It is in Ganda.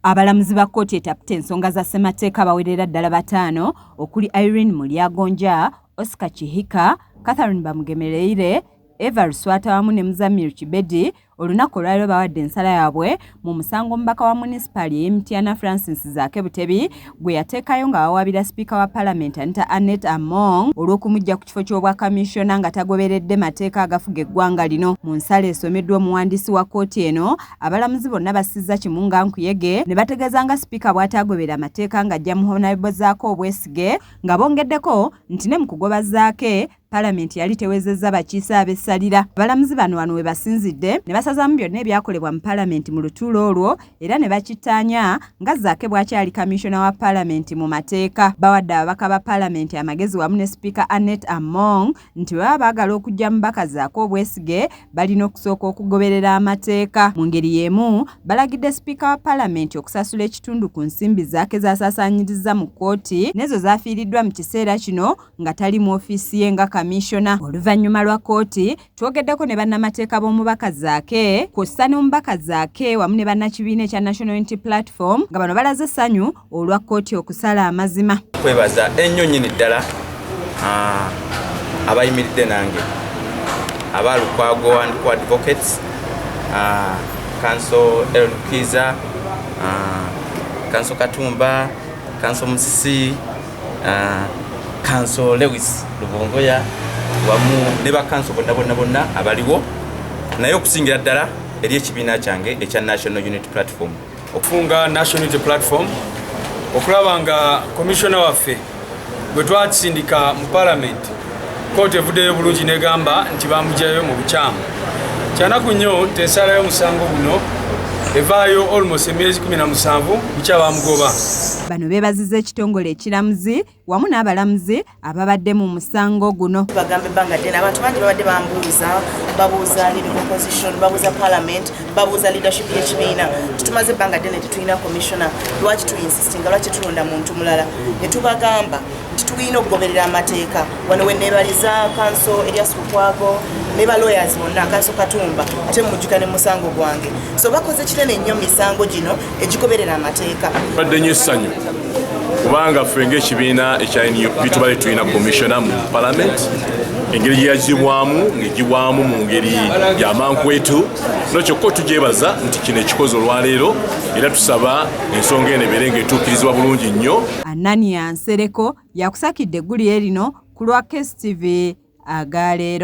Abalamuzi ba kkooti etaputa ensonga za ssemateeka bawerera ddala bataano okuli Irene Mulyagonja, Oscar Chihika, Catherine Bamugemereire, Eva Ruswata wamu ne Muzamiru Kibedi olunaku olwaliro bawadde ensala yaabwe mu musango omubaka wa munisipaali y'Emityana Francis Zaake Butebi gwe yateekayo nga wawaabira sipiika wa Paalamenti Anita Annette Among olw'okumujja ku kifo ky'obwakamisiyona nga tagoberedde mateeka agafuga eggwanga lino. Mu nsala esomeddwa omuwandiisi wa kkooti eno, abalamuzi bonna bassizza Kimunga Nkuyege ne bategeeza nga sipiika bw'ataagobera amateeka ng'ajja mu Honorable Zaake Obwesige nga bongeddeko nti ne mu kugoba Zaake Paalamenti yali tewezezza bakiise ab'essalira. Abalamuzi bano wano we basinzidde ne basazaamu byonna ebyakolebwa mu Paalamenti mu lutuulo olwo era ne bakittaanya nga Zaake bw'akyali kamishona wa Paalamenti mu mateeka. Bawadde ababaka ba Paalamenti amagezi wamu ne sipiika Annette Among nti baba baagala okujja mu baka Zaake Obwesige balina okusooka okugoberera amateeka. Mu ngeri y'emu balagidde sipiika wa Paalamenti okusasula ekitundu ku nsimbi Zaake z'asaasaanyirizza mu kkooti n'ezo zaafiiriddwa mu kiseera kino nga tali mu ofiisi ye nga kamishona. Oluvannyuma lwa kkooti twogeddeko ne bannamateeka b'omubaka Zaake kw'ossa n'omubaka Zaake wamu ne bannakibiina ekya National Unity Platform nga bano balaze essanyu olwa kkooti okusala amazima. Kwebaza ennyo nnyini ddala abayimiridde nange aba Lukwago and Co-Advocates, Council Elkiza, Council Katumba, Council Musisi, Council Lewis Lubongoya wamu ne ba council bonna abaliwo naye okusingira ddala eri ekibiina kyange ekya National Unity Platform. Okufunga National Unity Platform okulaba nga commissioner waffe bwe twakisindika mu Parliament kkooti evuddeyo bulungi negamba nti bamugyayo mu bukyamu. Kyanaku nnyo tensala y'omusango guno evaayo almost emyezi 17 bukya bamugoba. Bano beebazizza ekitongole ekiramuzi wamu n'abalamuzi ababadde mu musango guno. Bagambe banga ddene abantu bangi babadde babuuza leading opposition, babuuza Parliament, babuuza leadership y'ekibiina. Tumaze ebbanga ddene tetulina commissioner, lwaki tuinsistinga, lwaki tulonda muntu mulala. Ne tubagamba nti tulina okugoberera amateeka. Wano we neebaliza Council Elias Lukwago ne ba lawyers bonna, Council Katumba ate mujjuka ne musango gwange. So bakoze kinene nnyo misango gino egigoberera amateeka. Badde nnyo essanyu kubanga ffe ng'ekibiina ekya NUP tubale tulina commissioner mu Parliament, engeri gye yagibwamu ng'egibwamu mu ngeri y'amankwetu. Nokyokka tugyebaza nti kino ekikoze olwaleero era tusaba ensonga eno ebeere ng'etuukirizibwa bulungi nnyo. Anania Nsereko yakusakidde eggulire lino ku lwa KSTV agaleero.